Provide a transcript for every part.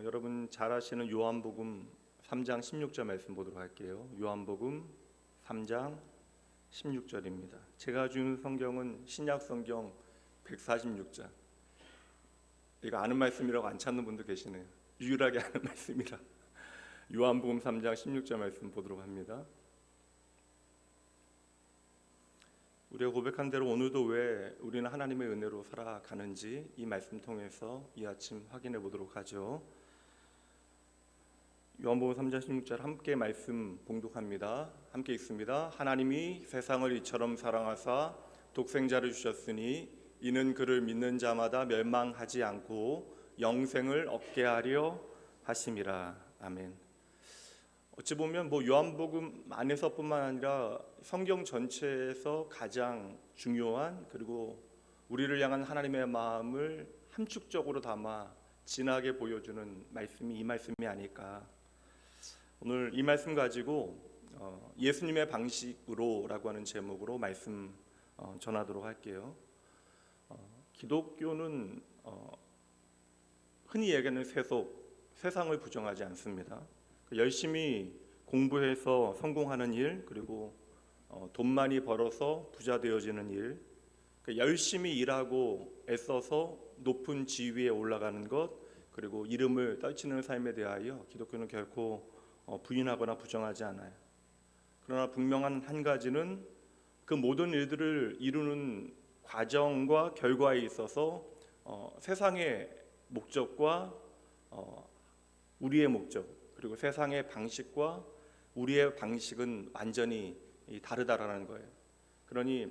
여러분 잘 아시는 요한복음 3장 16절 말씀 보도록 할게요. 요한복음 3장 16절입니다. 제가 준 성경은 신약 성경 146장. 이거 아는 말씀이라고 안 찾는 분도 계시네요. 유일하게 아는 말씀이라. 요한복음 3장 16절 말씀 보도록 합니다. 우리가 고백한 대로 오늘도 왜 우리는 하나님의 은혜로 살아가는지 이 말씀 통해서 이 아침 확인해 보도록 하죠. 요한복음 3장 16절 함께 말씀 봉독합니다. 함께 읽습니다. 하나님이 세상을 이처럼 사랑하사 독생자를 주셨으니 이는 그를 믿는 자마다 멸망하지 않고 영생을 얻게 하려 하심이라. 아멘. 어찌 보면 요한복음 안에서뿐만 아니라 성경 전체에서 가장 중요한, 그리고 우리를 향한 하나님의 마음을 함축적으로 담아 진하게 보여주는 말씀이 이 말씀이 아닐까. 오늘 이 말씀 가지고 예수님의 방식으로라고 하는 제목으로 말씀 전하도록 할게요. 기독교는 흔히 얘기하는 세상을 부정하지 않습니다. 열심히 공부해서 성공하는 일, 그리고 돈 많이 벌어서 부자 되어지는 일, 열심히 일하고 애써서 높은 지위에 올라가는 것, 그리고 이름을 떨치는 삶에 대하여 기독교는 결코 부인하거나 부정하지 않아요. 그러나 분명한 한 가지는 그 모든 일들을 이루는 과정과 결과에 있어서 세상의 목적과 우리의 목적, 그리고 세상의 방식과 우리의 방식은 완전히 다르다라는 거예요. 그러니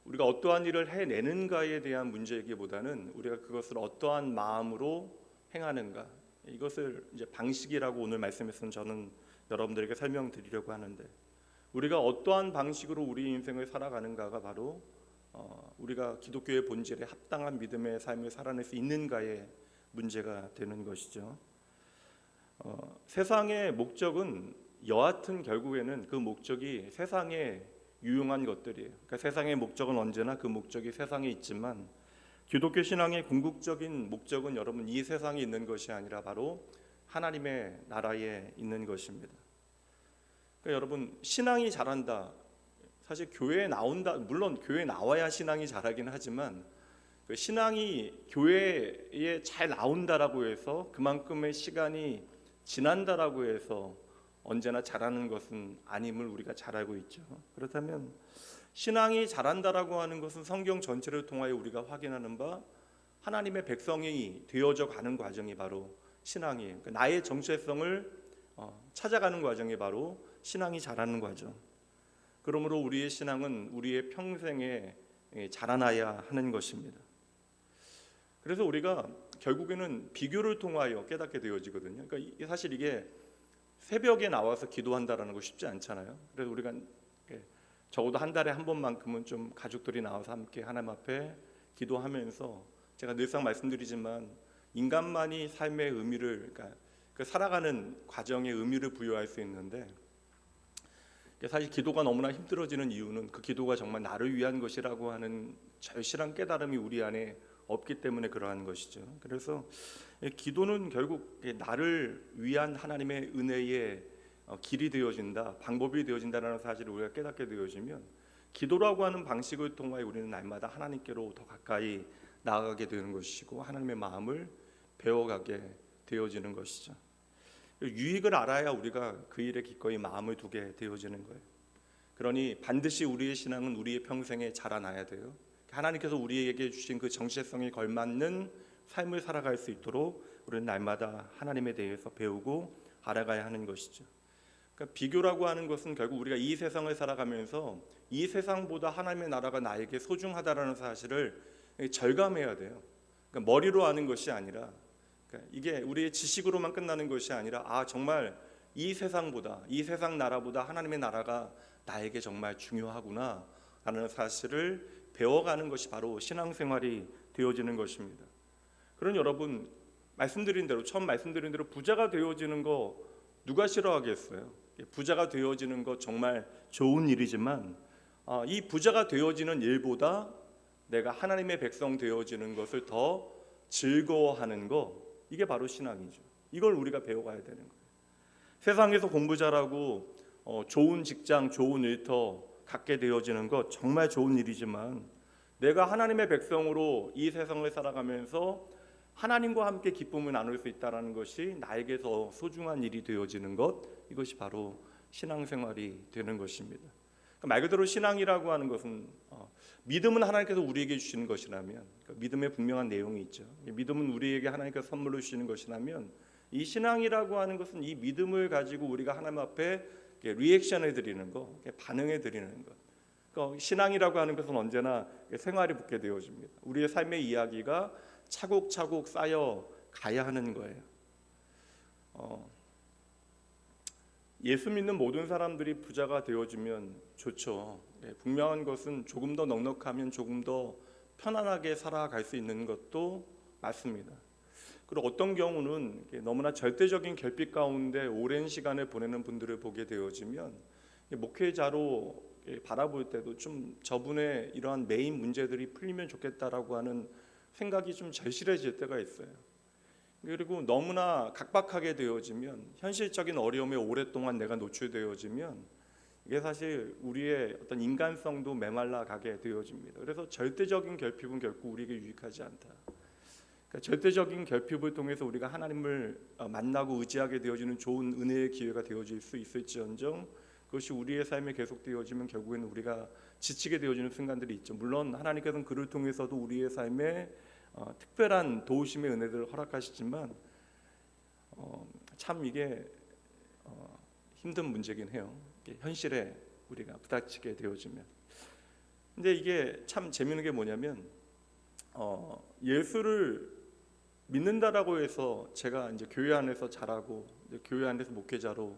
우리가 어떠한 일을 해내는가에 대한 문제이기보다는 우리가 그것을 어떠한 마음으로 행하는가, 이것을 이제 방식이라고 오늘 말씀에서는 저는 여러분들에게 설명드리려고 하는데, 우리가 어떠한 방식으로 우리 인생을 살아가는가가 바로 우리가 기독교의 본질에 합당한 믿음의 삶을 살아낼 수 있는가의 문제가 되는 것이죠. 세상의 목적은 여하튼 결국에는 그 목적이 세상에 유용한 것들이에요. 그러니까 세상의 목적은 언제나 그 목적이 세상에 있지만, 기독교 신앙의 궁극적인 목적은 여러분 이 세상에 있는 것이 아니라 바로 하나님의 나라에 있는 것입니다. 그러니까 여러분 신앙이 자란다, 사실 교회에 나온다, 물론 교회에 나와야 신앙이 자라긴 하지만 그 신앙이 교회에 잘 나온다라고 해서 그만큼의 시간이 지난다라고 해서 언제나 자라는 것은 아님을 우리가 잘 알고 있죠. 그렇다면 신앙이 자란다라고 하는 것은 성경 전체를 통하여 우리가 확인하는 바 하나님의 백성이 되어져 가는 과정이 바로 신앙이에요. 그러니까 나의 정체성을 찾아가는 과정이 바로 신앙이 자라는 과정. 그러므로 우리의 신앙은 우리의 평생에 자라나야 하는 것입니다. 그래서 우리가 결국에는 비교를 통하여 깨닫게 되어지거든요. 그러니까 사실 이게 새벽에 나와서 기도한다라는 거 쉽지 않잖아요. 그래서 우리가 적어도 한 달에 한 번만큼은 좀 가족들이 나와서 함께 하나님 앞에 기도하면서, 제가 늘상 말씀드리지만 인간만이 삶의 의미를, 그러니까 그 살아가는 과정의 의미를 부여할 수 있는데, 사실 기도가 너무나 힘들어지는 이유는 그 기도가 정말 나를 위한 것이라고 하는 절실한 깨달음이 우리 안에 없기 때문에 그러한 것이죠. 그래서 기도는 결국 나를 위한 하나님의 은혜의 길이 되어진다, 방법이 되어진다는 사실을 우리가 깨닫게 되어지면 기도라고 하는 방식을 통하여 우리는 날마다 하나님께로 더 가까이 나아가게 되는 것이고 하나님의 마음을 배워가게 되어지는 것이죠. 유익을 알아야 우리가 그 일에 기꺼이 마음을 두게 되어지는 거예요. 그러니 반드시 우리의 신앙은 우리의 평생에 자라나야 돼요. 하나님께서 우리에게 주신 그 정체성에 걸맞는 삶을 살아갈 수 있도록 우리는 날마다 하나님에 대해서 배우고 알아가야 하는 것이죠. 그러니까 비교라고 하는 것은 결국 우리가 이 세상을 살아가면서 이 세상보다 하나님의 나라가 나에게 소중하다라는 사실을 절감해야 돼요. 그러니까 머리로 아는 것이 아니라, 그러니까 이게 우리의 지식으로만 끝나는 것이 아니라 정말 이 세상보다, 이 세상 나라보다 하나님의 나라가 나에게 정말 중요하구나 라는 사실을 배워가는 것이 바로 신앙생활이 되어지는 것입니다. 그런 여러분, 처음 말씀드린 대로 부자가 되어지는 거 누가 싫어하겠어요? 부자가 되어지는 거 정말 좋은 일이지만 이 부자가 되어지는 일보다 내가 하나님의 백성 되어지는 것을 더 즐거워하는 거, 이게 바로 신앙이죠. 이걸 우리가 배워가야 되는 거예요. 세상에서 공부 잘하고 좋은 직장, 좋은 일터 갖게 되어지는 것 정말 좋은 일이지만 내가 하나님의 백성으로 이 세상을 살아가면서 하나님과 함께 기쁨을 나눌 수 있다는 것이 나에게서 소중한 일이 되어지는 것, 이것이 바로 신앙생활이 되는 것입니다. 그러니까 말 그대로 신앙이라고 하는 것은 믿음은 하나님께서 우리에게 주시는 것이라면, 그러니까 믿음에 분명한 내용이 있죠. 믿음은 우리에게 하나님께서 선물로 주시는 것이라면 이 신앙이라고 하는 것은 이 믿음을 가지고 우리가 하나님 앞에 리액션을 드리는 것, 반응을 드리는 것. 그러니까 신앙이라고 하는 것은 언제나 생활이 붙게 되어집니다. 우리의 삶의 이야기가 차곡차곡 쌓여 가야 하는 거예요. 예수 믿는 모든 사람들이 부자가 되어지면 좋죠. 분명한 것은 조금 더 넉넉하면 조금 더 편안하게 살아갈 수 있는 것도 맞습니다. 그리고 어떤 경우는 너무나 절대적인 결핍 가운데 오랜 시간을 보내는 분들을 보게 되어지면 목회자로 바라볼 때도 좀 저분의 이러한 메인 문제들이 풀리면 좋겠다라고 하는 생각이 좀 절실해질 때가 있어요. 그리고 너무나 각박하게 되어지면, 현실적인 어려움에 오랫동안 내가 노출되어지면 이게 사실 우리의 어떤 인간성도 메말라 가게 되어집니다. 그래서 절대적인 결핍은 결코 우리에게 유익하지 않다. 그러니까 절대적인 결핍을 통해서 우리가 하나님을 만나고 의지하게 되어지는 좋은 은혜의 기회가 되어질 수 있을지언정 그것이 우리의 삶에 계속되어지면 결국에는 우리가 지치게 되어지는 순간들이 있죠. 물론 하나님께서는 그를 통해서도 우리의 삶에 특별한 도우심의 은혜들을 허락하시지만 참 이게 힘든 문제긴 해요. 현실에 우리가 부닥치게 되어지면. 근데 이게 참 재미있는 게 뭐냐면 예수를 믿는다라고 해서 제가 이제 교회 안에서 자라고 이제 교회 안에서 목회자로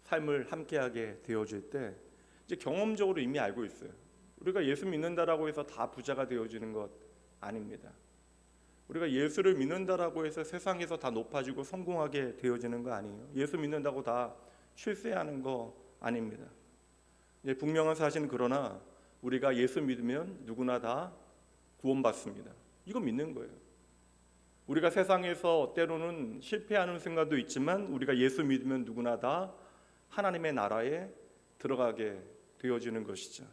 삶을 함께하게 되어질 때 이제 경험적으로 이미 알고 있어요. 우리가 예수 믿는다라고 해서 다 부자가 되어지는 것 아닙니다. 우리가 예수를 믿는다라고 해서 세상에서 다 높아지고 성공하게 되어지는 거 아니에요. 예수 믿는다고 다 출세하는 거 아닙니다. 분명한 사실은 그러나 우리가 예수 믿으면 누구나 다 구원받습니다. 이거 믿는 거예요. 우리가 세상에서 때로는 실패하는 순간도 있지만 우리가 예수 믿으면 누구나 다 하나님의 나라에 들어가게 되어지는 것이죠.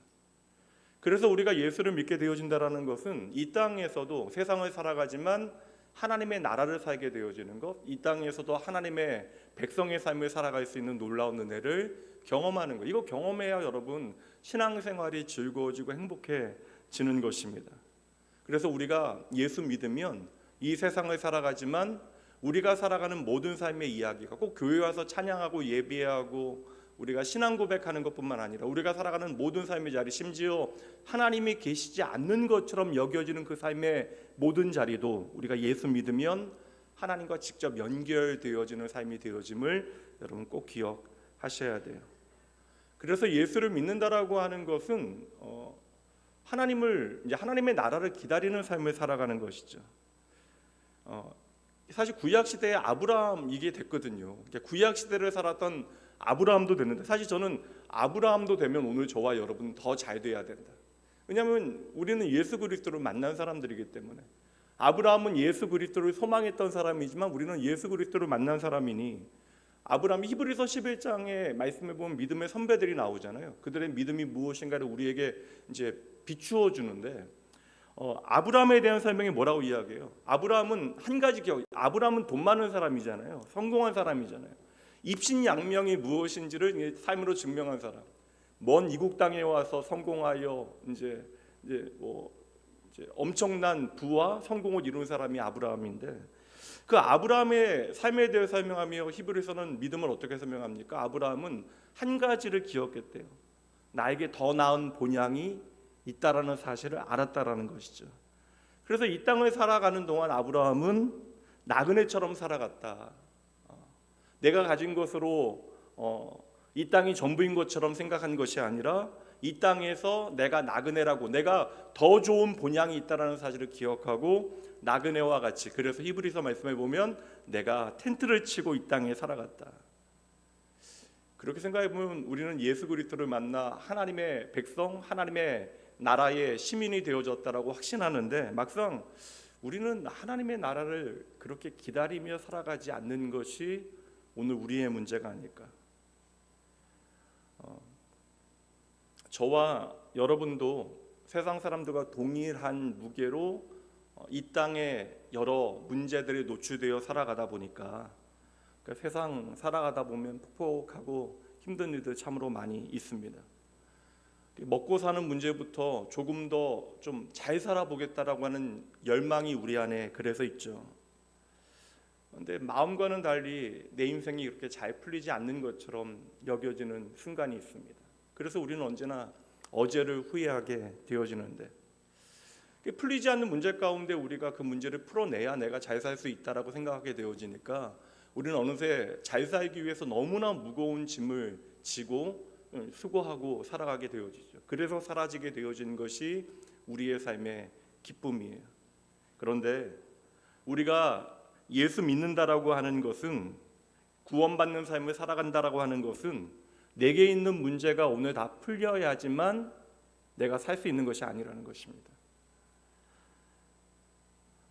그래서 우리가 예수를 믿게 되어진다라는 것은 이 땅에서도 세상을 살아가지만 하나님의 나라를 살게 되어지는 것, 이 땅에서도 하나님의 백성의 삶을 살아갈 수 있는 놀라운 은혜를 경험하는 것. 이거 경험해야 여러분 신앙생활이 즐거워지고 행복해지는 것입니다. 그래서 우리가 예수 믿으면 이 세상을 살아가지만 우리가 살아가는 모든 삶의 이야기가 꼭 교회 와서 찬양하고 예배하고 우리가 신앙 고백하는 것뿐만 아니라 우리가 살아가는 모든 삶의 자리, 심지어 하나님이 계시지 않는 것처럼 여겨지는 그 삶의 모든 자리도 우리가 예수 믿으면 하나님과 직접 연결되어지는 삶이 되어짐을 여러분 꼭 기억하셔야 돼요. 그래서 예수를 믿는다라고 하는 것은 하나님의 나라를 기다리는 삶을 살아가는 것이죠. 사실 구약 시대에 아브라함 이게 됐거든요. 구약 시대를 살았던 아브라함도 됐는데 사실 저는 아브라함도 되면 오늘 저와 여러분 더 잘 돼야 된다. 왜냐하면 우리는 예수 그리스도를 만난 사람들이기 때문에. 아브라함은 예수 그리스도를 소망했던 사람이지만 우리는 예수 그리스도를 만난 사람이니 아브라함이 히브리서 11장에 말씀해 보면 믿음의 선배들이 나오잖아요. 그들의 믿음이 무엇인가를 우리에게 이제 비추어 주는데 아브라함에 대한 설명이 뭐라고 이야기해요? 아브라함은 한 가지 기억. 아브라함은 돈 많은 사람이잖아요. 성공한 사람이잖아요. 입신양명이 무엇인지를 삶으로 증명한 사람. 먼 이국 땅에 와서 성공하여 이제 엄청난 부와 성공을 이룬 사람이 아브라함인데 그 아브라함의 삶에 대해 설명하며 히브리서는 믿음을 어떻게 설명합니까? 아브라함은 한 가지를 기억했대요. 나에게 더 나은 본향이 있다라는 사실을 알았다라는 것이죠. 그래서 이 땅을 살아가는 동안 아브라함은 나그네처럼 살아갔다. 내가 가진 것으로 이 땅이 전부인 것처럼 생각한 것이 아니라 이 땅에서 내가 나그네라고 내가 더 좋은 본향이 있다라는 사실을 기억하고 나그네와 같이 그래서 히브리서 말씀에 보면 내가 텐트를 치고 이 땅에 살아갔다. 그렇게 생각해 보면 우리는 예수 그리스도를 만나 하나님의 백성, 하나님의 나라의 시민이 되어졌다라고 확신하는데 막상 우리는 하나님의 나라를 그렇게 기다리며 살아가지 않는 것이 오늘 우리의 문제가 아닐까. 저와 여러분도 세상 사람들과 동일한 무게로 이 땅에 여러 문제들이 노출되어 살아가다 보니까, 그러니까 세상 살아가다 보면 폭폭하고 힘든 일들 참으로 많이 있습니다. 먹고 사는 문제부터 조금 더 좀 잘 살아보겠다라고 하는 열망이 우리 안에 그래서 있죠. 그런데 마음과는 달리 내 인생이 그렇게 잘 풀리지 않는 것처럼 여겨지는 순간이 있습니다. 그래서 우리는 언제나 어제를 후회하게 되어지는데, 풀리지 않는 문제 가운데 우리가 그 문제를 풀어내야 내가 잘 살 수 있다라고 생각하게 되어지니까 우리는 어느새 잘 살기 위해서 너무나 무거운 짐을 지고 수고하고 살아가게 되어지죠. 그래서 사라지게 되어진 것이 우리의 삶의 기쁨이에요. 그런데 우리가 예수 믿는다라고 하는 것은, 구원받는 삶을 살아간다라고 하는 것은 내게 있는 문제가 오늘 다 풀려야지만 내가 살 수 있는 것이 아니라는 것입니다.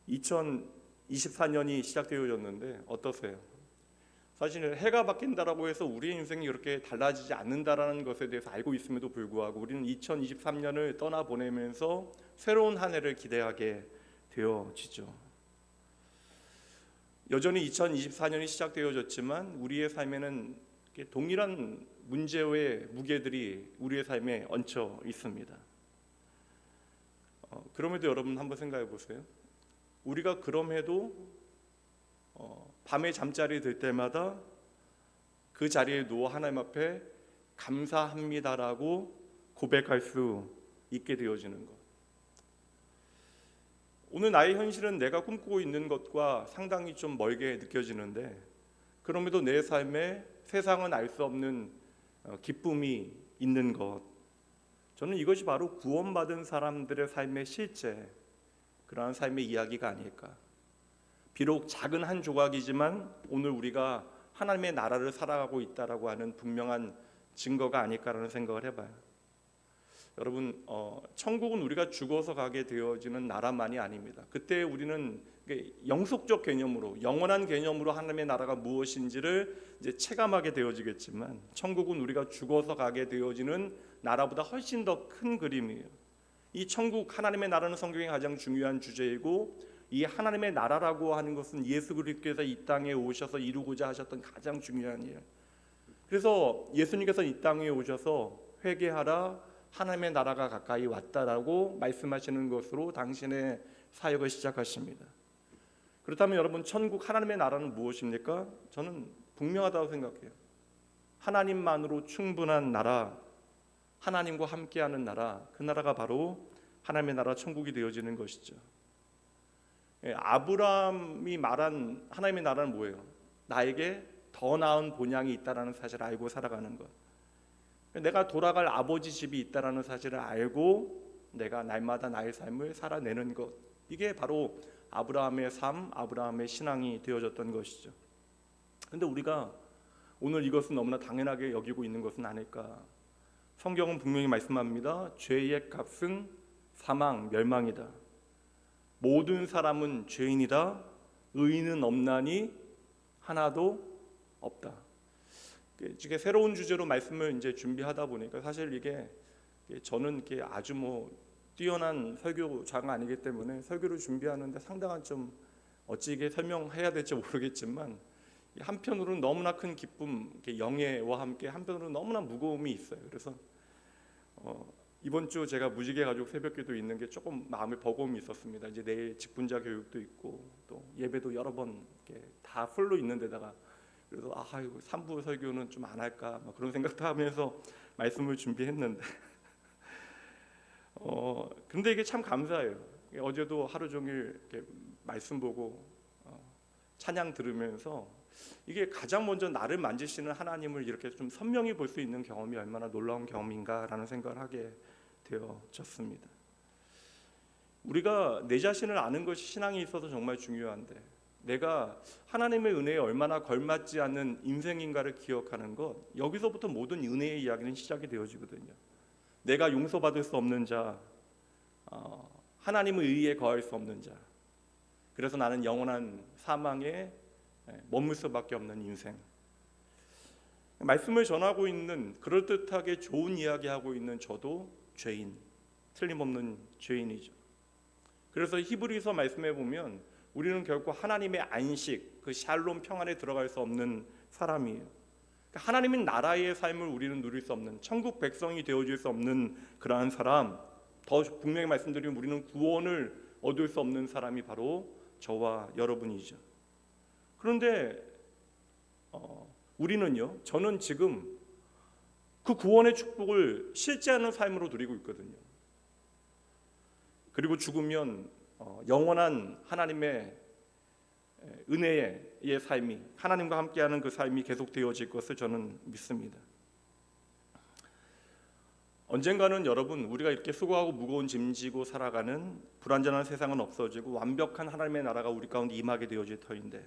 2024년이 시작되어졌는데 어떠세요? 사실 해가 바뀐다라고 해서 우리의 인생이 그렇게 달라지지 않는다라는 것에 대해서 알고 있음에도 불구하고 우리는 2023년을 떠나보내면서 새로운 한 해를 기대하게 되어지죠. 여전히 2024년이 시작되어졌지만 우리의 삶에는 동일한 문제의 무게들이 우리의 삶에 얹혀 있습니다. 그럼에도 여러분 한번 생각해 보세요. 우리가 그럼에도 밤에 잠자리 들 때마다 그 자리에 누워 하나님 앞에 감사합니다라고 고백할 수 있게 되어지는 것. 오늘 나의 현실은 내가 꿈꾸고 있는 것과 상당히 좀 멀게 느껴지는데, 그럼에도 내 삶에 세상은 알 수 없는 기쁨이 있는 것, 저는 이것이 바로 구원받은 사람들의 삶의 실제, 그러한 삶의 이야기가 아닐까. 비록 작은 한 조각이지만 오늘 우리가 하나님의 나라를 살아가고 있다라고 하는 분명한 증거가 아닐까라는 생각을 해봐요. 여러분, 천국은 우리가 죽어서 가게 되어지는 나라만이 아닙니다. 그때 우리는 영속적 개념으로, 영원한 개념으로 하나님의 나라가 무엇인지를 이제 체감하게 되어지겠지만, 천국은 우리가 죽어서 가게 되어지는 나라보다 훨씬 더 큰 그림이에요. 이 천국, 하나님의 나라는 성경의 가장 중요한 주제이고, 이 하나님의 나라라고 하는 것은 예수 그리스도께서 이 땅에 오셔서 이루고자 하셨던 가장 중요한 일. 그래서 예수님께서 이 땅에 오셔서 회개하라, 하나님의 나라가 가까이 왔다라고 말씀하시는 것으로 당신의 사역을 시작하십니다. 그렇다면 여러분, 천국 하나님의 나라는 무엇입니까? 저는 분명하다고 생각해요. 하나님만으로 충분한 나라, 하나님과 함께하는 나라, 그 나라가 바로 하나님의 나라 천국이 되어지는 것이죠. 아브라함이 말한 하나님의 나라는 뭐예요? 나에게 더 나은 본향이 있다라는 사실을 알고 살아가는 것. 내가 돌아갈 아버지 집이 있다라는 사실을 알고 내가 날마다 나의 삶을 살아내는 것. 이게 바로 아브라함의 삶, 아브라함의 신앙이 되어졌던 것이죠. 그런데 우리가 오늘 이것은 너무나 당연하게 여기고 있는 것은 아닐까. 성경은 분명히 말씀합니다. 죄의 값은 사망, 멸망이다. 모든 사람은 죄인이다. 의인은 없나니 하나도 없다. 이게 새로운 주제로 말씀을 이제 준비하다 보니까 사실 이게 저는 이게 아주 뛰어난 설교자가 아니기 때문에 설교를 준비하는데 상당한 좀 어찌 이게 설명해야 될지 모르겠지만, 한편으로는 너무나 큰 기쁨, 영예와 함께 한편으로는 너무나 무거움이 있어요. 그래서 이번 주 제가 무지개 가족 새벽기도 있는 게 조금 마음에 버거움이 있었습니다. 이제 내일 직분자 교육도 있고 또 예배도 여러 번 다 풀로 있는 데다가, 그래서 이거 3부 설교는 좀 안 할까 그런 생각도 하면서 말씀을 준비했는데 근데 이게 참 감사해요. 어제도 하루 종일 이렇게 말씀 보고 찬양 들으면서 이게 가장 먼저 나를 만지시는 하나님을 이렇게 좀 선명히 볼 수 있는 경험이 얼마나 놀라운 경험인가라는 생각을 하게 되어졌습니다. 우리가 내 자신을 아는 것이 신앙에 있어서 정말 중요한데, 내가 하나님의 은혜에 얼마나 걸맞지 않는 인생인가를 기억하는 것, 여기서부터 모든 은혜의 이야기는 시작이 되어지거든요. 내가 용서받을 수 없는 자, 하나님의 의에 거할 수 없는 자, 그래서 나는 영원한 사망에 머물 수밖에 없는 인생. 말씀을 전하고 있는, 그럴듯하게 좋은 이야기하고 있는 저도 죄인, 틀림없는 죄인이죠. 그래서 히브리서 말씀에 보면 우리는 결코 하나님의 안식, 그 샬롬 평안에 들어갈 수 없는 사람이에요. 그러니까 하나님의 나라의 삶을 우리는 누릴 수 없는, 천국 백성이 되어질 수 없는 그러한 사람, 더 분명히 말씀드리면 우리는 구원을 얻을 수 없는 사람이 바로 저와 여러분이죠. 그런데 우리는요, 저는 지금 그 구원의 축복을 실제하는 삶으로 누리고 있거든요. 그리고 죽으면 영원한 하나님의 은혜의 삶이, 하나님과 함께하는 그 삶이 계속되어질 것을 저는 믿습니다. 언젠가는 여러분, 우리가 이렇게 수고하고 무거운 짐 지고 살아가는 불완전한 세상은 없어지고 완벽한 하나님의 나라가 우리 가운데 임하게 되어질 터인데,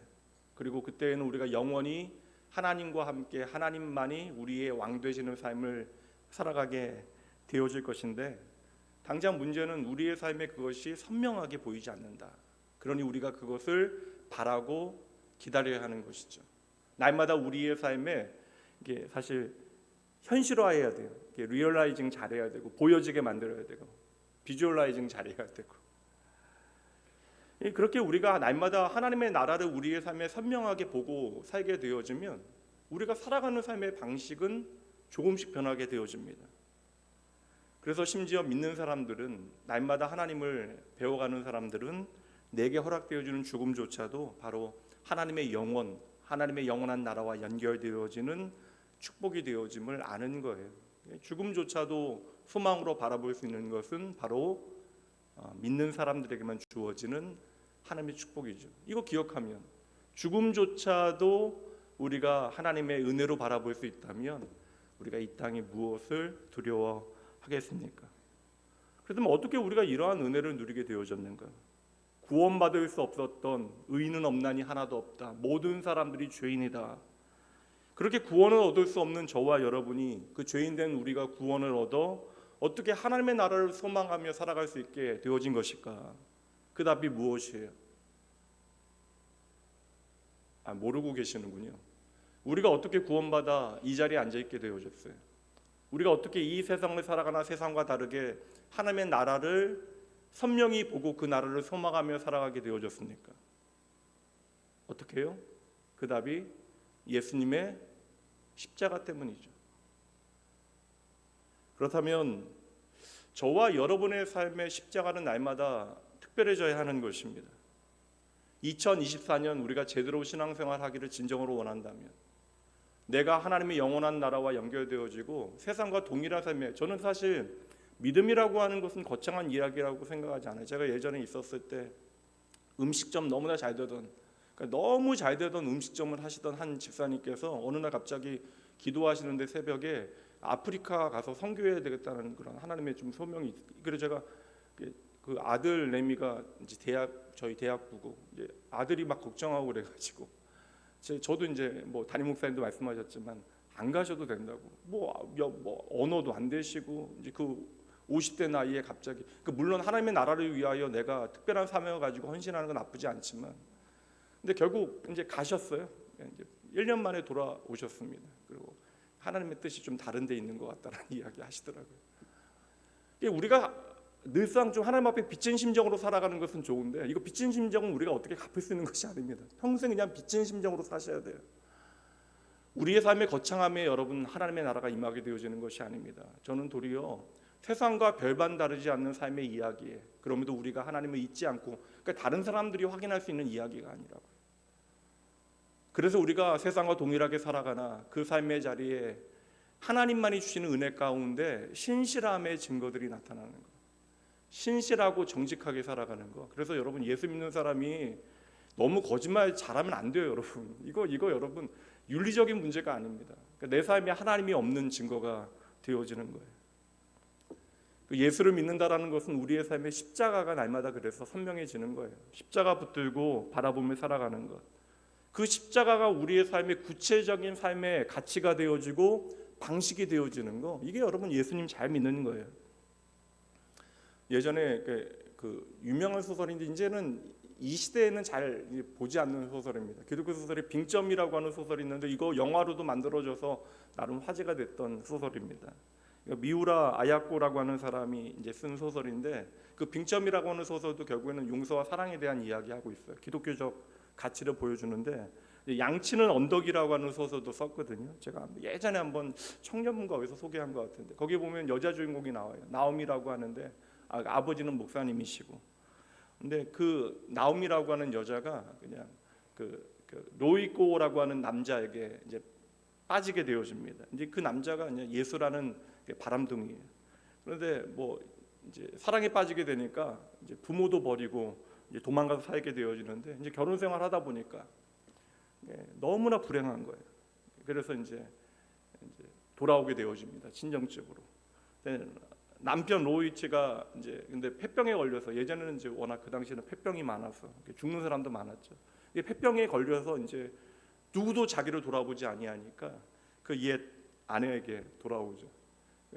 그리고 그때에는 우리가 영원히 하나님과 함께 하나님만이 우리의 왕 되시는 삶을 살아가게 되어질 것인데, 당장 문제는 우리의 삶에 그것이 선명하게 보이지 않는다. 그러니 우리가 그것을 바라고 기다려야 하는 것이죠. 날마다 우리의 삶에 이게 사실 현실화해야 돼요. 리얼라이징 잘해야 되고, 보여지게 만들어야 되고, 비주얼라이징 잘해야 되고. 그렇게 우리가 날마다 하나님의 나라를 우리의 삶에 선명하게 보고 살게 되어지면 우리가 살아가는 삶의 방식은 조금씩 변하게 되어집니다. 그래서 심지어 믿는 사람들은, 날마다 하나님을 배워가는 사람들은 내게 허락되어지는 죽음조차도 바로 하나님의 영원, 하나님의 영원한 나라와 연결되어지는 축복이 되어짐을 아는 거예요. 죽음조차도 소망으로 바라볼 수 있는 것은 바로 믿는 사람들에게만 주어지는 하나님의 축복이죠. 이거 기억하면, 죽음조차도 우리가 하나님의 은혜로 바라볼 수 있다면 우리가 이 땅에 무엇을 두려워하겠습니까? 그렇다면 어떻게 우리가 이러한 은혜를 누리게 되어졌는가? 구원받을 수 없었던 의인은 없나니 하나도 없다, 모든 사람들이 죄인이다. 그렇게 구원을 얻을 수 없는 저와 여러분이, 그 죄인된 우리가 구원을 얻어 어떻게 하나님의 나라를 소망하며 살아갈 수 있게 되어진 것일까? 그 답이 무엇이에요? 모르고 계시는군요. 우리가 어떻게 구원받아 이 자리에 앉아있게 되어졌어요? 우리가 어떻게 이 세상을 살아가나 세상과 다르게 하나님의 나라를 선명히 보고 그 나라를 소망하며 살아가게 되어졌습니까? 어떻게 해요? 그 답이 예수님의 십자가 때문이죠. 그렇다면 저와 여러분의 삶의 십자가는 날마다 특별해져야 하는 것입니다. 2024년 우리가 제대로 신앙생활 하기를 진정으로 원한다면, 내가 하나님의 영원한 나라와 연결되어지고 세상과 동일한 삶에, 저는 사실 믿음이라고 하는 것은 거창한 이야기라고 생각하지 않아요. 제가 예전에 있었을 때 음식점 너무나 잘 되던, 그러니까 너무 잘 되던 음식점을 하시던 한 집사님께서 어느 날 갑자기 기도하시는데 새벽에 아프리카 가서 선교해야 되겠다는 그런 하나님의 좀 소명이. 그래서 제가 그 아들 레미가 이제 저희 대학부고 이제 아들이 막 걱정하고 그래가지고 저도 이제 뭐 담임 목사님도 말씀하셨지만 안 가셔도 된다고, 뭐 언어도 안 되시고 이제 그 50대 나이에 갑자기, 물론 하나님의 나라를 위하여 내가 특별한 사명을 가지고 헌신하는 건 나쁘지 않지만, 근데 결국 이제 가셨어요. 이제 1년 만에 돌아오셨습니다. 그리고 하나님의 뜻이 좀 다른 데 있는 것 같다라는 이야기 하시더라고요. 우리가 늘상 좀 하나님 앞에 빚진 심정으로 살아가는 것은 좋은데, 이거 빚진 심정은 우리가 어떻게 갚을 수 있는 것이 아닙니다. 평생 그냥 빚진 심정으로 사셔야 돼요. 우리의 삶의 거창함에 여러분 하나님의 나라가 임하게 되어지는 것이 아닙니다. 저는 도리어 세상과 별반 다르지 않는 삶의 이야기에, 그럼에도 우리가 하나님을 잊지 않고, 그러니까 다른 사람들이 확인할 수 있는 이야기가 아니라고요. 그래서 우리가 세상과 동일하게 살아가나 그 삶의 자리에 하나님만이 주시는 은혜 가운데 신실함의 증거들이 나타나는 것, 신실하고 정직하게 살아가는 것. 그래서 여러분, 예수 믿는 사람이 너무 거짓말 잘하면 안 돼요, 여러분. 이거 여러분 윤리적인 문제가 아닙니다. 그러니까 내 삶에 하나님이 없는 증거가 되어지는 거예요. 예수를 믿는다라는 것은 우리의 삶의 십자가가 날마다 그래서 선명해지는 거예요. 십자가 붙들고 바라보며 살아가는 것. 그 십자가가 우리의 삶의 구체적인 삶의 가치가 되어지고 방식이 되어지는 거. 이게 여러분 예수님 잘 믿는 거예요. 예전에 그 유명한 소설인데 이제는 이 시대에는 잘 보지 않는 소설입니다. 기독교 소설에 빙점이라고 하는 소설이 있는데 이거 영화로도 만들어져서 나름 화제가 됐던 소설입니다. 미우라 아야코라고 하는 사람이 이제 쓴 소설인데 그 빙점이라고 하는 소설도 결국에는 용서와 사랑에 대한 이야기하고 있어요. 기독교적 가치를 보여주는데 양치는 언덕이라고 하는 소설도 썼거든요. 제가 예전에 한번 청년문가에서 소개한 것 같은데 거기 보면 여자 주인공이 나와요. 나오미라고 하는데 아버지는 목사님이시고, 근데 그 나오미라고 하는 여자가 그냥 그 로이코라고 하는 남자에게 이제 빠지게 되어집니다. 이제 그 남자가 그냥 예수라는 바람둥이에요. 그런데 뭐 이제 사랑에 빠지게 되니까 이제 부모도 버리고 이제 도망가서 살게 되어지는데 이제 결혼 생활하다 보니까 너무나 불행한 거예요. 그래서 이제 돌아오게 되어집니다. 친정집으로. 남편 로이치가 이제 근데 폐병에 걸려서, 예전에는 이제 워낙 그 당시에는 폐병이 많아서 죽는 사람도 많았죠. 이 폐병에 걸려서 이제 누구도 자기를 돌아보지 아니하니까 그 옛 아내에게 돌아오죠.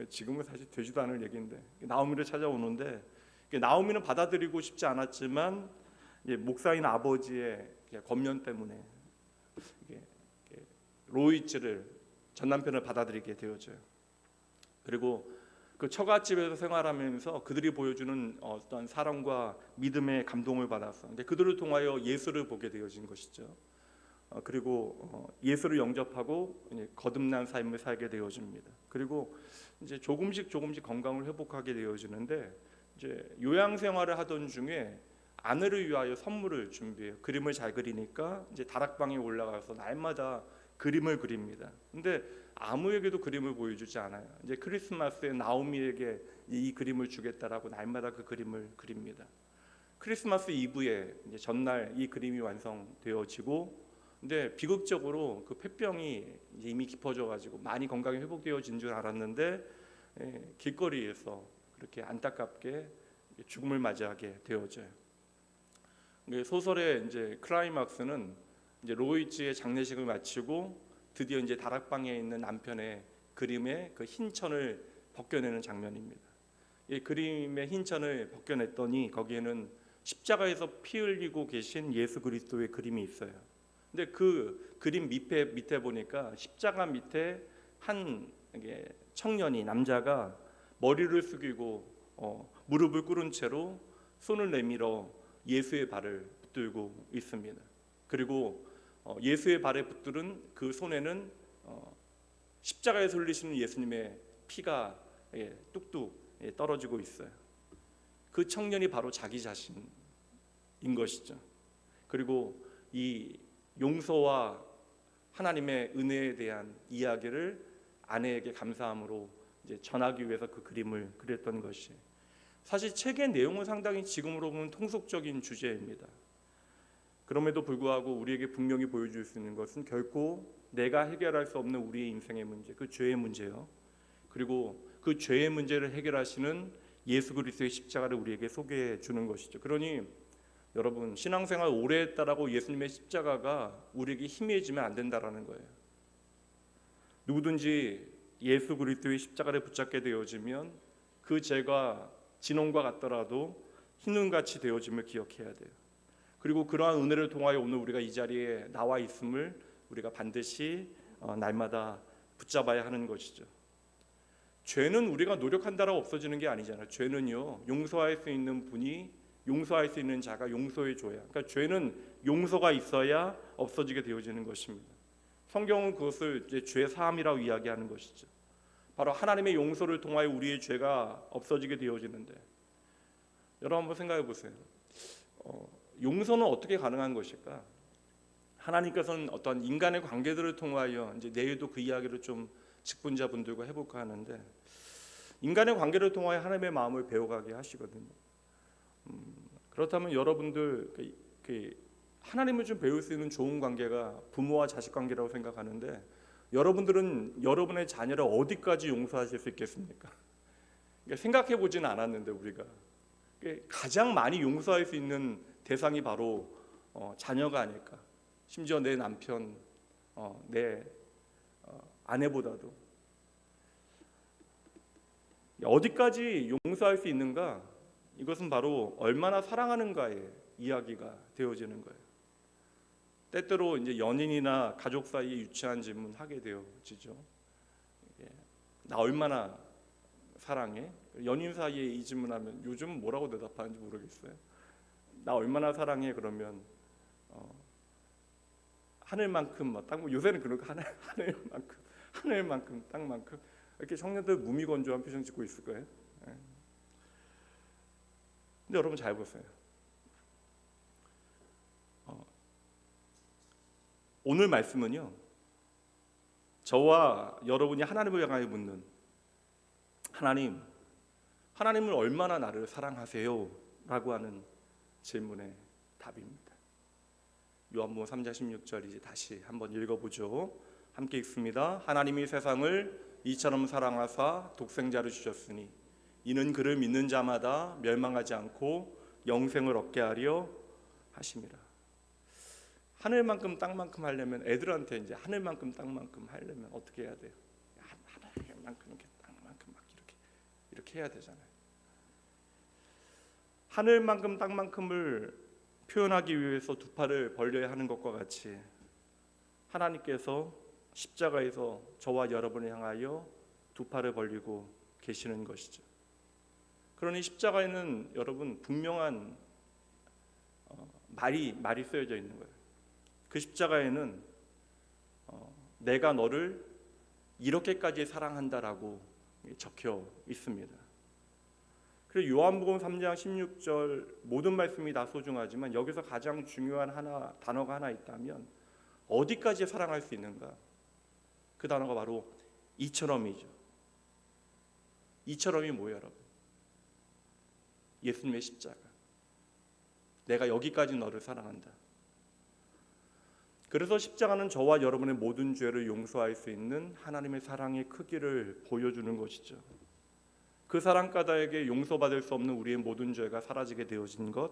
지금은 사실 되지도 않을 얘기인데 나오미를 찾아오는데 나오미는 받아들이고 싶지 않았지만 목사인 아버지의 권면 때문에 로이치를 전 남편을 받아들이게 되어져요. 그리고 그 처갓집에서 생활하면서 그들이 보여주는 어떤 사랑과 믿음의 감동을 받아서 그들을 통하여 예수를 보게 되어진 것이죠. 그리고 예수를 영접하고 거듭난 삶을 살게 되어집니다. 그리고 이제 조금씩 건강을 회복하게 되어지는데 이제 요양 생활을 하던 중에 아내를 위하여 선물을 준비해요. 그림을 잘 그리니까 이제 다락방에 올라가서 날마다 그림을 그립니다. 근데 아무에게도 그림을 보여주지 않아요. 이제 크리스마스에 나오미에게 이 그림을 주겠다라고 날마다 그 그림을 그립니다. 크리스마스 이브에 이제 전날 이 그림이 완성되어지고, 근데 비극적으로 그 폐병이 이미 깊어져가지고 많이 건강이 회복되어진 줄 알았는데 길거리에서 그렇게 안타깝게 죽음을 맞이하게 되어져요. 소설의 이제 클라이막스는 이제 로이치의 장례식을 마치고 드디어 이제 다락방에 있는 남편의 그림에 그 흰 천을 벗겨내는 장면입니다. 이 그림의 흰 천을 벗겨냈더니 거기에는 십자가에서 피 흘리고 계신 예수 그리스도의 그림이 있어요. 근데 그 그림 밑에 보니까 십자가 밑에 한 청년이, 남자가 머리를 숙이고 무릎을 꿇은 채로 손을 내밀어 예수의 발을 붙들고 있습니다. 그리고 예수의 발에 붙들은 그 손에는 십자가에서 흘리시는 예수님의 피가 뚝뚝 떨어지고 있어요. 그 청년이 바로 자기 자신인 것이죠. 그리고 이 용서와 하나님의 은혜에 대한 이야기를 아내에게 감사함으로 이제 전하기 위해서 그 그림을 그렸던 것이, 사실 책의 내용은 상당히 지금으로 보면 통속적인 주제입니다. 그럼에도 불구하고 우리에게 분명히 보여줄 수 있는 것은 결코 내가 해결할 수 없는 우리의 인생의 문제, 그 죄의 문제요. 그리고 그 죄의 문제를 해결하시는 예수 그리스도의 십자가를 우리에게 소개해 주는 것이죠. 그러니 여러분, 신앙생활 오래 했다라고 예수님의 십자가가 우리에게 희미해지면 안 된다라는 거예요. 누구든지 예수 그리스도의 십자가를 붙잡게 되어지면 그 죄가 진홍과 같더라도 흰눈같이 되어짐을 기억해야 돼요. 그리고 그러한 은혜를 통하여 오늘 우리가 이 자리에 나와 있음을 우리가 반드시 날마다 붙잡아야 하는 것이죠. 죄는 우리가 노력한다라고 없어지는 게 아니잖아요. 죄는요, 용서할 수 있는 분이, 용서할 수 있는 자가 용서해 줘야. 그러니까 죄는 용서가 있어야 없어지게 되어지는 것입니다. 성경은 그것을 이제 죄 사함이라고 이야기하는 것이죠. 바로 하나님의 용서를 통하여 우리의 죄가 없어지게 되어지는데, 여러분 한번 생각해 보세요. 용서는 어떻게 가능한 것일까? 하나님께서는 어떤 인간의 관계들을 통하여, 이제 내일도 그 이야기를 좀 직분자분들과 해볼까 하는데, 인간의 관계를 통하여 하나님의 마음을 배워가게 하시거든요. 그렇다면 여러분들 하나님을 좀 배울 수 있는 좋은 관계가 부모와 자식 관계라고 생각하는데, 여러분들은 여러분의 자녀를 어디까지 용서하실 수 있겠습니까? 그러니까 생각해 보지는 않았는데 우리가 가장 많이 용서할 수 있는 대상이 바로 자녀가 아닐까. 심지어 내 남편, 내 아내보다도. 어디까지 용서할 수 있는가? 이것은 바로 얼마나 사랑하는가에 이야기가 되어지는 거예요. 때때로 이제 연인이나 가족 사이에 유치한 질문 하게 되어지죠. 나 얼마나 사랑해? 연인 사이에 이 질문하면 요즘은 뭐라고 대답하는지 모르겠어요. 나 얼마나 사랑해? 그러면 하늘만큼 땅, 요새는 그런 거 하늘만큼 땅만큼 이렇게 청년들 무미건조한 표정 짓고 있을 거예요. 근데 여러분 잘 보세요. 오늘 말씀은요, 저와 여러분이 하나님을 향하여 묻는 하나님을 얼마나 나를 사랑하세요? 라고 하는 질문의 답입니다. 요한복음 3장 16절 이제 다시 한번 읽어보죠. 함께 읽습니다. 하나님이 세상을 이처럼 사랑하사 독생자를 주셨으니 이는 그를 믿는 자마다 멸망하지 않고 영생을 얻게 하려 하심이라. 하늘만큼 땅만큼 하려면 애들한테 이제 하늘만큼 땅만큼 하려면 어떻게 해야 돼요? 하늘만큼 이렇게 땅만큼 막 이렇게 해야 되잖아요. 하늘만큼 땅만큼을 표현하기 위해서 두 팔을 벌려야 하는 것과 같이 하나님께서 십자가에서 저와 여러분을 향하여 두 팔을 벌리고 계시는 것이죠. 그러니 십자가에는 여러분 분명한 말이 쓰여져 있는 거예요. 그 십자가에는 내가 너를 이렇게까지 사랑한다라고 적혀 있습니다. 그리고 요한복음 3장 16절 모든 말씀이 다 소중하지만 여기서 가장 중요한 단어가 하나 있다면 어디까지 사랑할 수 있는가? 그 단어가 바로 이처럼이죠. 이처럼이 뭐예요, 여러분? 예수님의 십자가. 내가 여기까지 너를 사랑한다. 그래서 십자가는 저와 여러분의 모든 죄를 용서할 수 있는 하나님의 사랑의 크기를 보여주는 것이죠. 그 사랑 까닭에 용서받을 수 없는 우리의 모든 죄가 사라지게 되어진 것,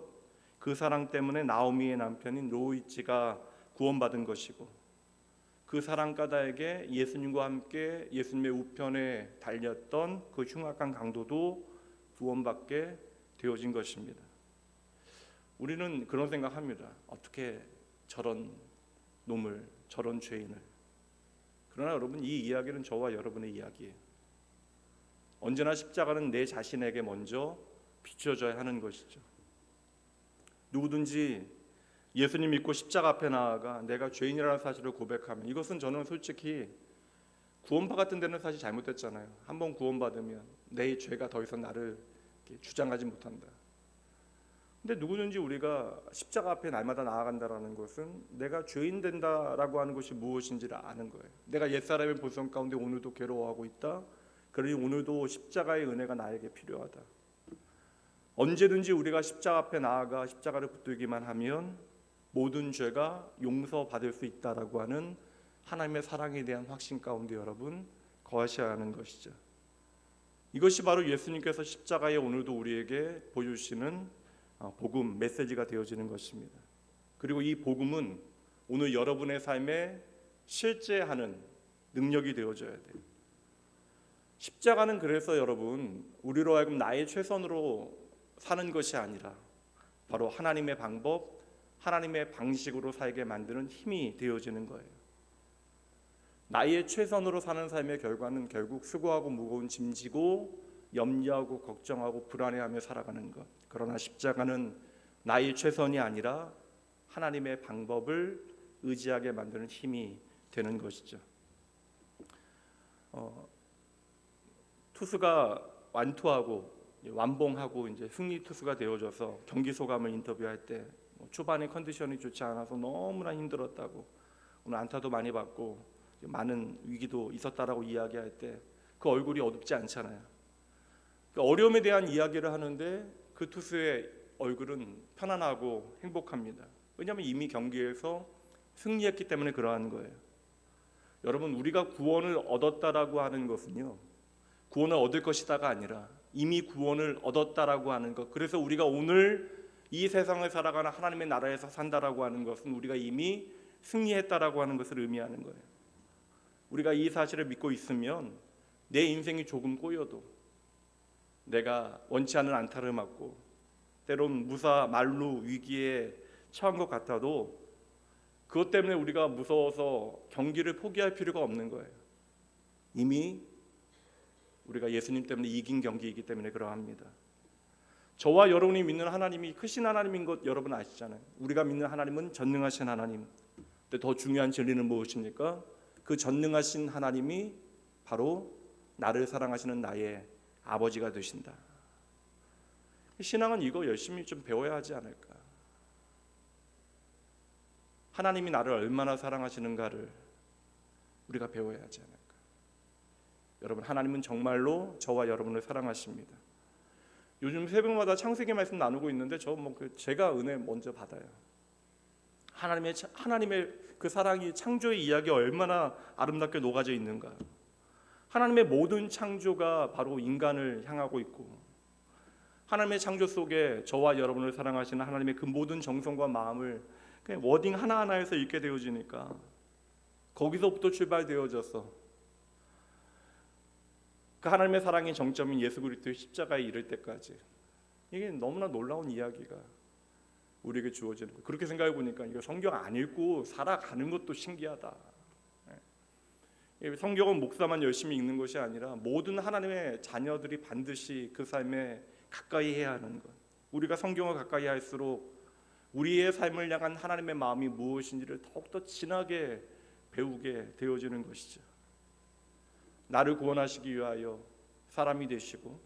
그 사랑 때문에 나오미의 남편인 로이치가 구원받은 것이고, 그 사랑 까닭에 예수님과 함께 예수님의 우편에 달렸던 그 흉악한 강도도 구원받게 되어진 것입니다. 우리는 그런 생각합니다. 어떻게 저런 놈을, 저런 죄인을. 그러나 여러분, 이 이야기는 저와 여러분의 이야기예요. 언제나 십자가는 내 자신에게 먼저 비춰져야 하는 것이죠. 누구든지 예수님 믿고 십자가 앞에 나아가 내가 죄인이라는 사실을 고백하면, 이것은 저는 솔직히 구원받았던 데는 사실 잘못됐잖아요. 한번 구원받으면 내 죄가 더 이상 나를 주장하지 못한다. 근데 누구든지 우리가 십자가 앞에 날마다 나아간다라는 것은 내가 죄인 된다라고 하는 것이 무엇인지를 아는 거예요. 내가 옛사람의 본성 가운데 오늘도 괴로워하고 있다. 그러니 오늘도 십자가의 은혜가 나에게 필요하다. 언제든지 우리가 십자가 앞에 나아가 십자가를 붙들기만 하면 모든 죄가 용서받을 수 있다라고 하는 하나님의 사랑에 대한 확신 가운데 여러분 거하셔야 하는 것이죠. 이것이 바로 예수님께서 십자가에 오늘도 우리에게 보여주시는 복음, 메시지가 되어지는 것입니다. 그리고 이 복음은 오늘 여러분의 삶에 실제하는 능력이 되어져야 돼요. 십자가는 그래서 여러분 우리로 하여금 나의 최선으로 사는 것이 아니라 바로 하나님의 방법, 하나님의 방식으로 살게 만드는 힘이 되어지는 거예요. 나의 최선으로 사는 삶의 결과는 결국 수고하고 무거운 짐 지고 염려하고 걱정하고 불안해하며 살아가는 것. 그러나 십자가는 나의 최선이 아니라 하나님의 방법을 의지하게 만드는 힘이 되는 것이죠. 투수가 완투하고 완봉하고 이제 승리 투수가 되어져서 경기 소감을 인터뷰할 때 초반에 컨디션이 좋지 않아서 너무나 힘들었다고, 오늘 안타도 많이 받고 많은 위기도 있었다라고 이야기할 때 그 얼굴이 어둡지 않잖아요. 그 어려움에 대한 이야기를 하는데 그 투수의 얼굴은 편안하고 행복합니다. 왜냐하면 이미 경기에서 승리했기 때문에 그러한 거예요. 여러분, 우리가 구원을 얻었다라고 하는 것은요, 구원을 얻을 것이다가 아니라 이미 구원을 얻었다라고 하는 것. 그래서 우리가 오늘 이 세상을 살아가는 하나님의 나라에서 산다라고 하는 것은 우리가 이미 승리했다라고 하는 것을 의미하는 거예요. 우리가 이 사실을 믿고 있으면 내 인생이 조금 꼬여도, 내가 원치 않은 안타를 맞고 때론 무사 만루 위기에 처한 것 같아도 그것 때문에 우리가 무서워서 경기를 포기할 필요가 없는 거예요. 이미 우리가 예수님 때문에 이긴 경기이기 때문에 그러합니다. 저와 여러분이 믿는 하나님이 크신 하나님인 것 여러분 아시잖아요. 우리가 믿는 하나님은 전능하신 하나님. 근데 더 중요한 진리는 무엇입니까? 그 전능하신 하나님이 바로 나를 사랑하시는 나의 아버지가 되신다. 신앙은 이거 열심히 좀 배워야 하지 않을까? 하나님이 나를 얼마나 사랑하시는가를 우리가 배워야 하지 않을까? 여러분, 하나님은 정말로 저와 여러분을 사랑하십니다. 요즘 새벽마다 창세기 말씀 나누고 있는데 제가 은혜 먼저 받아요. 하나님의 그 사랑이 창조의 이야기가 얼마나 아름답게 녹아져 있는가. 하나님의 모든 창조가 바로 인간을 향하고 있고, 하나님의 창조 속에 저와 여러분을 사랑하시는 하나님의 그 모든 정성과 마음을 그냥 워딩 하나하나에서 읽게 되어지니까 거기서부터 출발되어져서 그 하나님의 사랑의 정점인 예수 그리스도의 십자가에 이를 때까지 이게 너무나 놀라운 이야기가 우리에게 주어지는 거예요. 그렇게 생각해 보니까 이거 성경 안 읽고 살아가는 것도 신기하다. 성경은 목사만 열심히 읽는 것이 아니라 모든 하나님의 자녀들이 반드시 그 삶에 가까이 해야 하는 것. 우리가 성경을 가까이 할수록 우리의 삶을 향한 하나님의 마음이 무엇인지를 더욱더 진하게 배우게 되어지는 것이죠. 나를 구원하시기 위하여 사람이 되시고,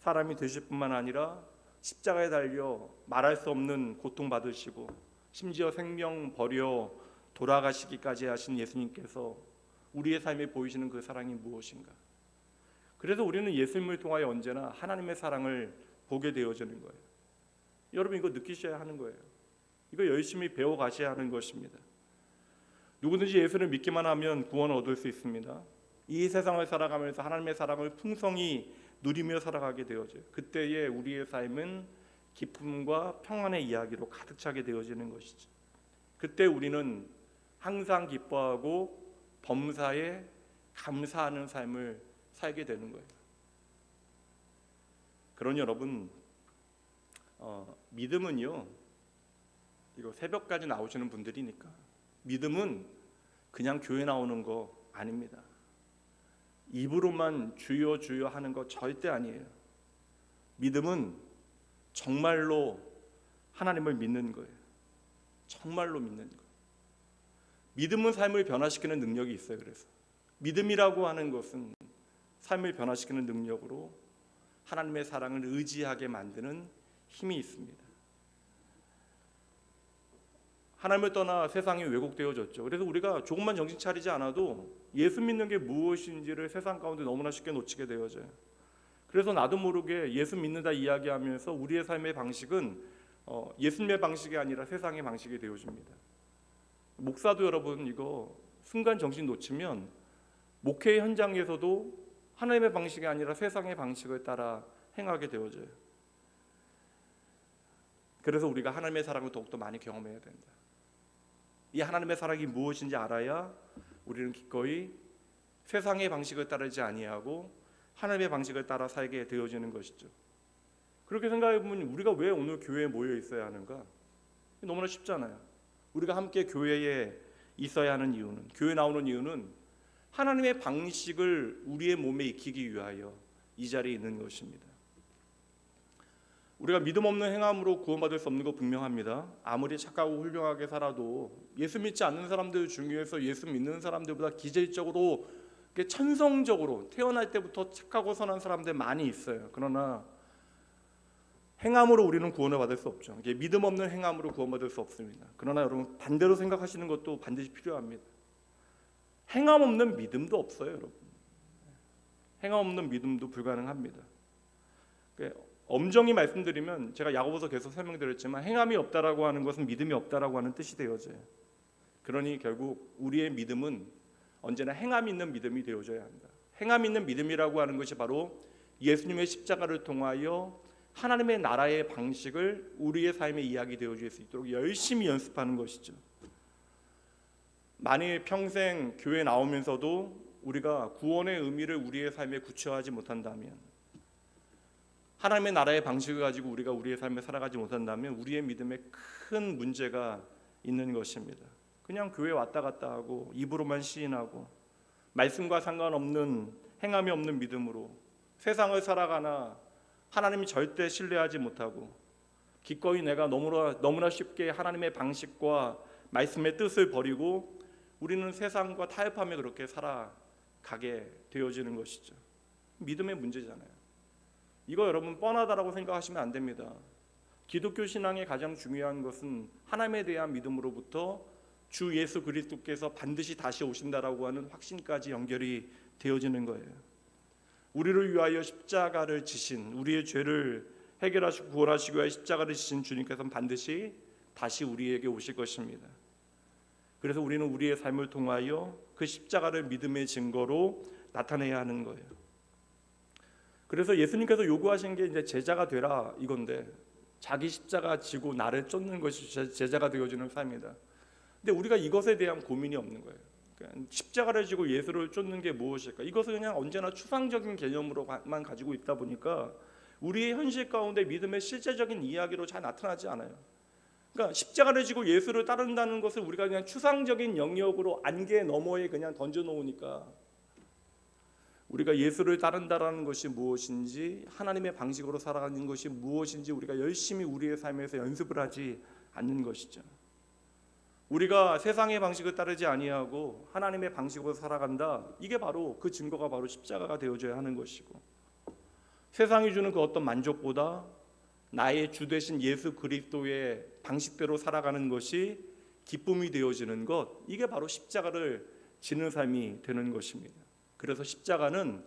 사람이 되실 뿐만 아니라 십자가에 달려 말할 수 없는 고통받으시고 심지어 생명 버려 돌아가시기까지 하신 예수님께서 우리의 삶에 보이시는 그 사랑이 무엇인가? 그래서 우리는 예수님을 통하여 언제나 하나님의 사랑을 보게 되어지는 거예요. 여러분, 이거 느끼셔야 하는 거예요. 이거 열심히 배워가셔야 하는 것입니다. 누구든지 예수를 믿기만 하면 구원을 얻을 수 있습니다. 이 세상을 살아가면서 하나님의 사랑을 풍성히 누리며 살아가게 되어져요. 그때에 우리의 삶은 기쁨과 평안의 이야기로 가득 차게 되어지는 것이죠. 그때 우리는 항상 기뻐하고 범사에 감사하는 삶을 살게 되는 거예요. 그러니 여러분, 믿음은요, 이거 새벽까지 나오시는 분들이니까 믿음은 그냥 교회 나오는 거 아닙니다. 입으로만 주여 주여 하는 거 절대 아니에요. 믿음은 정말로 하나님을 믿는 거예요. 정말로 믿는 거예요. 믿음은 삶을 변화시키는 능력이 있어요. 그래서 믿음이라고 하는 것은 삶을 변화시키는 능력으로 하나님의 사랑을 의지하게 만드는 힘이 있습니다. 하나님을 떠나 세상이 왜곡되어졌죠. 그래서 우리가 조금만 정신 차리지 않아도 예수 믿는 게 무엇인지를 세상 가운데 너무나 쉽게 놓치게 되어져요. 그래서 나도 모르게 예수 믿는다 이야기하면서 우리의 삶의 방식은 예수님의 방식이 아니라 세상의 방식이 되어집니다. 목사도 여러분, 이거 순간 정신 놓치면 목회 현장에서도 하나님의 방식이 아니라 세상의 방식을 따라 행하게 되어져요. 그래서 우리가 하나님의 사랑을 더욱더 많이 경험해야 된다. 이 하나님의 사랑이 무엇인지 알아야 우리는 기꺼이 세상의 방식을 따르지 아니하고 하나님의 방식을 따라 살게 되어지는 것이죠. 그렇게 생각해 보면 우리가 왜 오늘 교회에 모여 있어야 하는가? 너무나 쉽잖아요. 우리가 함께 교회에 있어야 하는 이유는, 교회 나오는 이유는 하나님의 방식을 우리의 몸에 익히기 위하여 이 자리에 있는 것입니다. 우리가 믿음 없는 행함으로 구원받을 수 없는 거 분명합니다. 아무리 착하고 훌륭하게 살아도 예수 믿지 않는 사람들 중에서 예수 믿는 사람들보다 기질적으로 천성적으로 태어날 때부터 착하고 선한 사람들 많이 있어요. 그러나 행함으로 우리는 구원을 받을 수 없죠. 믿음 없는 행함으로 구원받을 수 없습니다. 그러나 여러분, 반대로 생각하시는 것도 반드시 필요합니다. 행함 없는 믿음도 없어요, 여러분. 행함 없는 믿음도 불가능합니다. 엄정히 말씀드리면, 제가 야고보서 계속 설명드렸지만 행함이 없다라고 하는 것은 믿음이 없다라고 하는 뜻이 되어져요. 그러니 결국 우리의 믿음은 언제나 행함 있는 믿음이 되어져야 한다. 행함 있는 믿음이라고 하는 것이 바로 예수님의 십자가를 통하여 하나님의 나라의 방식을 우리의 삶에 이야기되어질 수 있도록 열심히 연습하는 것이죠. 만일 평생 교회 나오면서도 우리가 구원의 의미를 우리의 삶에 구체화하지 못한다면 하나님의 나라의 방식을 가지고 우리가 우리의 삶을 살아가지 못한다면 우리의 믿음에 큰 문제가 있는 것입니다. 그냥 교회 왔다 갔다 하고 입으로만 시인하고 말씀과 상관없는 행함이 없는 믿음으로 세상을 살아가나 하나님이 절대 신뢰하지 못하고 기꺼이 내가 너무나 쉽게 하나님의 방식과 말씀의 뜻을 버리고 우리는 세상과 타협하며 그렇게 살아가게 되어지는 것이죠. 믿음의 문제잖아요. 이거 여러분 뻔하다라고 생각하시면 안 됩니다. 기독교 신앙의 가장 중요한 것은 하나님에 대한 믿음으로부터 주 예수 그리스도께서 반드시 다시 오신다라고 하는 확신까지 연결이 되어지는 거예요. 우리를 위하여 십자가를 지신, 우리의 죄를 해결하시고 구원하시기 위하여 십자가를 지신 주님께서는 반드시 다시 우리에게 오실 것입니다. 그래서 우리는 우리의 삶을 통하여 그 십자가를 믿음의 증거로 나타내야 하는 거예요. 그래서 예수님께서 요구하신 게 이제 제자가 되라 이건데, 자기 십자가 지고 나를 쫓는 것이 제자가 되어지는 삶이다. 근데 우리가 이것에 대한 고민이 없는 거예요. 그러니까 십자가를 지고 예수를 쫓는 게 무엇일까? 이것을 그냥 언제나 추상적인 개념으로만 가지고 있다 보니까 우리의 현실 가운데 믿음의 실제적인 이야기로 잘 나타나지 않아요. 그러니까 십자가를 지고 예수를 따른다는 것을 우리가 그냥 추상적인 영역으로 안개 너머에 그냥 던져놓으니까 우리가 예수를 따른다라는 것이 무엇인지, 하나님의 방식으로 살아가는 것이 무엇인지 우리가 열심히 우리의 삶에서 연습을 하지 않는 것이죠. 우리가 세상의 방식을 따르지 아니하고 하나님의 방식으로 살아간다, 이게 바로 그 증거가 바로 십자가가 되어져야 하는 것이고, 세상이 주는 그 어떤 만족보다 나의 주 되신 예수 그리스도의 방식대로 살아가는 것이 기쁨이 되어지는 것, 이게 바로 십자가를 지는 삶이 되는 것입니다. 그래서 십자가는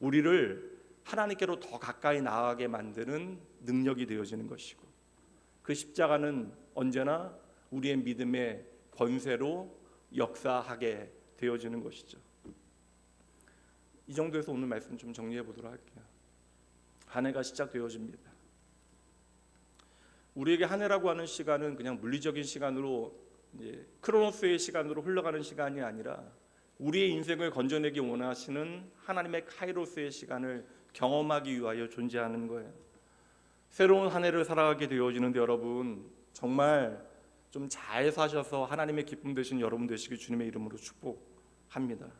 우리를 하나님께로 더 가까이 나아가게 만드는 능력이 되어지는 것이고, 그 십자가는 언제나 우리의 믿음의 권세로 역사하게 되어지는 것이죠. 이 정도에서 오늘 말씀 좀 정리해 보도록 할게요. 한 해가 시작되어집니다. 우리에게 한 해라고 하는 시간은 그냥 물리적인 시간으로, 크로노스의 시간으로 흘러가는 시간이 아니라 우리의 인생을 건져내기 원하시는 하나님의 카이로스의 시간을 경험하기 위하여 존재하는 거예요. 새로운 한 해를 살아가게 되어지는데 여러분 정말 좀 잘 사셔서 하나님의 기쁨 되신 여러분 되시길 주님의 이름으로 축복합니다.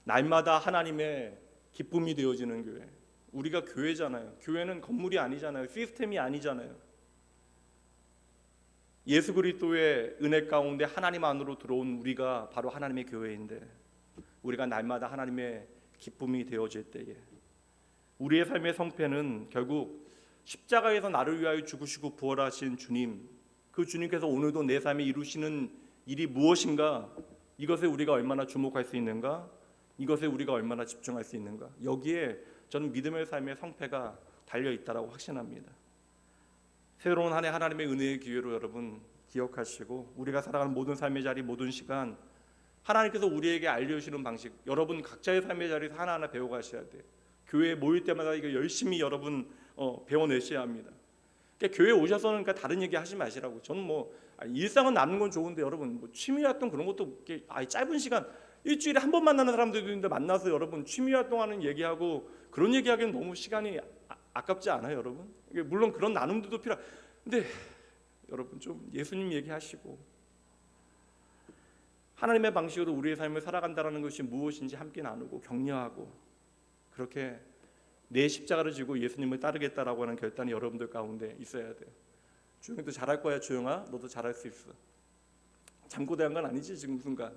날마다 하나님의 기쁨이 되어지는 교회, 우리가 교회잖아요. 교회는 건물이 아니잖아요. 시스템이 아니잖아요. 예수 그리스도의 은혜 가운데 하나님 안으로 들어온 우리가 바로 하나님의 교회인데, 우리가 날마다 하나님의 기쁨이 되어질 때에 우리의 삶의 성패는 결국 십자가에서 나를 위하여 죽으시고 부활하신 주님, 그 주님께서 오늘도 내 삶에 이루시는 일이 무엇인가, 이것에 우리가 얼마나 주목할 수 있는가, 이것에 우리가 얼마나 집중할 수 있는가, 여기에 저는 믿음의 삶의 성패가 달려있다라고 확신합니다. 새로운 한 해 하나님의 은혜의 기회로 여러분 기억하시고, 우리가 살아가는 모든 삶의 자리, 모든 시간 하나님께서 우리에게 알려주시는 방식, 여러분 각자의 삶의 자리에서 하나하나 배워가셔야 돼요. 교회에 모일 때마다 이거 열심히 여러분 배워내셔야 합니다. 그러니까 교회 오셔서는 그러니까 다른 얘기 하지 마시라고. 저는 일상은 남는 건 좋은데 여러분 취미 활동 그런 것도 짧은 시간, 일주일에 한 번 만나는 사람들도 있는데 만나서 여러분 취미 활동하는 얘기하고 그런 얘기하기는 너무 시간이 아깝지 않아요, 여러분? 물론 그런 나눔들도 근데 여러분 좀 예수님 얘기하시고 하나님의 방식으로 우리의 삶을 살아간다는 것이 무엇인지 함께 나누고 격려하고, 그렇게 내 십자가를 지고 예수님을 따르겠다라고 하는 결단이 여러분들 가운데 있어야 돼요. 주영이도 잘할 거야. 주영아, 너도 잘할 수 있어. 잠꼬대한 건 아니지 지금 순간.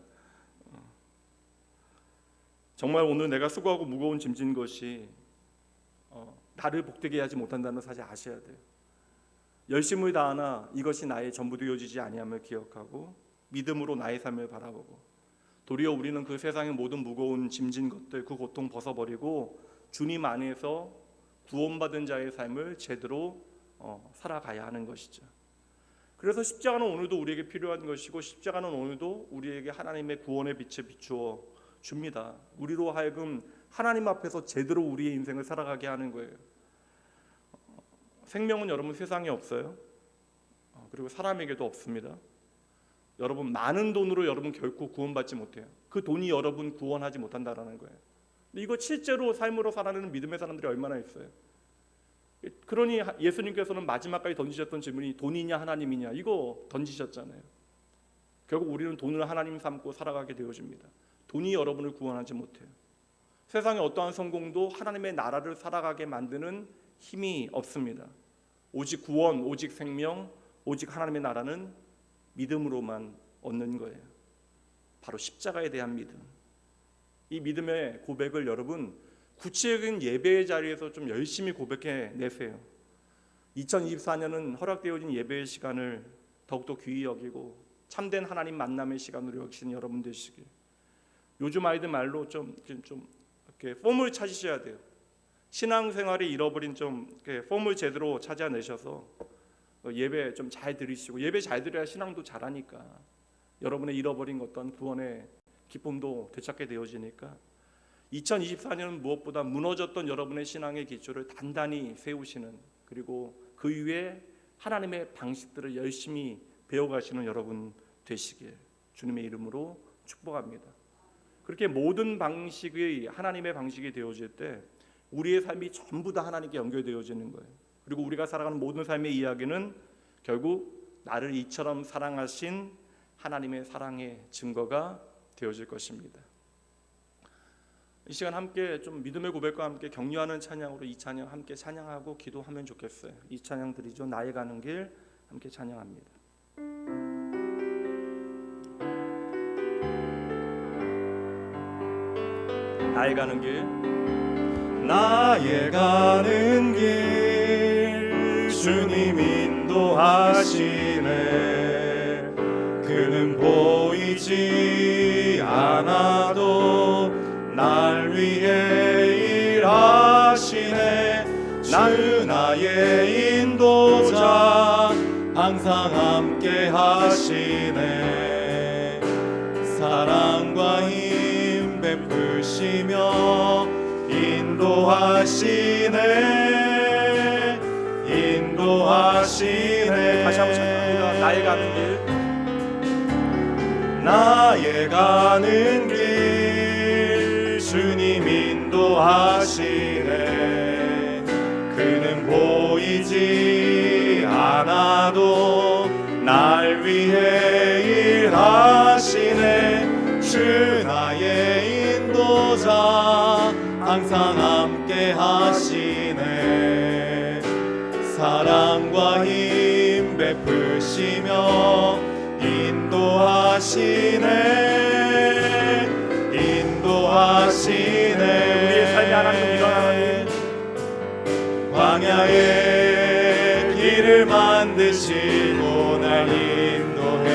정말 오늘 내가 수고하고 무거운 짐진 것이 나를 복되게 하지 못한다는 사실 아셔야 돼요. 열심을 다하나 이것이 나의 전부 되어지지 아니함을 기억하고 믿음으로 나의 삶을 바라보고, 도리어 우리는 그 세상의 모든 무거운 짐진 것들, 그 고통 벗어버리고 주님 안에서 구원받은 자의 삶을 제대로 살아가야 하는 것이죠. 그래서 십자가는 오늘도 우리에게 필요한 것이고, 십자가는 오늘도 우리에게 하나님의 구원의 빛을 비추어 줍니다. 우리로 하여금 하나님 앞에서 제대로 우리의 인생을 살아가게 하는 거예요. 생명은 여러분 세상에 없어요. 그리고 사람에게도 없습니다. 여러분 많은 돈으로 여러분 결코 구원받지 못해요. 그 돈이 여러분 구원하지 못한다라는 거예요. 근데 이거 실제로 삶으로 살아내는 믿음의 사람들이 얼마나 있어요. 그러니 예수님께서는 마지막까지 던지셨던 질문이 돈이냐 하나님이냐 이거 던지셨잖아요. 결국 우리는 돈을 하나님 삼고 살아가게 되어집니다. 돈이 여러분을 구원하지 못해요. 세상의 어떠한 성공도 하나님의 나라를 살아가게 만드는 힘이 없습니다. 오직 구원, 오직 생명, 오직 하나님의 나라는 믿음으로만 얻는 거예요. 바로 십자가에 대한 믿음. 이 믿음의 고백을 여러분 구체적인 예배의 자리에서 좀 열심히 고백해 내세요. 2024년은 허락되어진 예배의 시간을 더욱더 귀히 여기고 참된 하나님 만남의 시간으로 여기시는 여러분 되시길. 요즘 아이들 말로 좀 이렇게 폼을 찾으셔야 돼요. 신앙생활에 잃어버린 좀 이렇게 폼을 제대로 찾아내셔서 예배 좀 잘 드리시고, 예배 잘 드려야 신앙도 잘하니까 여러분의 잃어버린 어떤 구원의 기쁨도 되찾게 되어지니까 2024년은 무엇보다 무너졌던 여러분의 신앙의 기초를 단단히 세우시는, 그리고 그 위에 하나님의 방식들을 열심히 배워가시는 여러분 되시길 주님의 이름으로 축복합니다. 그렇게 모든 방식의 하나님의 방식이 되어질 때 우리의 삶이 전부 다 하나님께 연결되어지는 거예요. 그리고 우리가 살아가는 모든 삶의 이야기는 결국 나를 이처럼 사랑하신 하나님의 사랑의 증거가 되어질 것입니다. 이 시간 함께 좀 믿음의 고백과 함께 격려하는 찬양으로 이 찬양 함께 찬양하고 기도하면 좋겠어요. 이 찬양 드리죠. 나의 가는 길 함께 찬양합니다. 나의 가는 길, 나의 가는 길 주님 인도하시네. 그는 보이지 않아도 날 위해 일하시네. 주 나의 인도자 항상 함께 하시네. 사랑과 힘 베푸시며 인도하시네. 인도하시네. 다시 한번 찬양합니다. 나의 가는 길, 나의 가는 길 주님 인도하시네. 그는 보이지 않아도 날 위해 일하시네. 주 나의 인도자 항상 함께 하시네. 사랑과 힘 베푸시며 인도하시네. 인도하시네. 우리의 삶이 하나님 일어나는 광야의 길을 만드시고 날 인도해.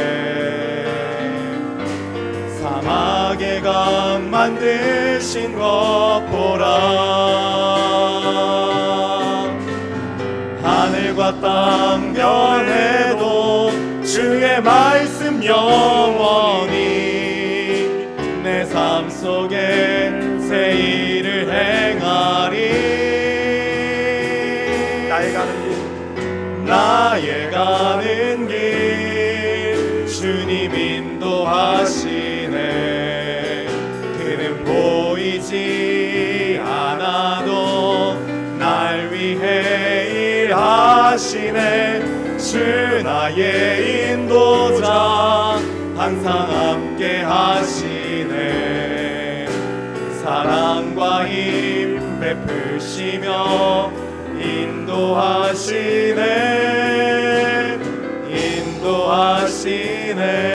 사막의 강 만드신 것 보라. 하늘과 땅 변해도 주의 말씀 영원히 내 삶 속에 새 일을 행하리. 나의 가는 길, 나의 가는 길 주님 인도하시네. 그는 보이지 않아도 날 위해 일하시네. 주 나의 인도자 항상 함께 하시네. 사랑과 힘 베푸시며 인도하시네. 인도하시네.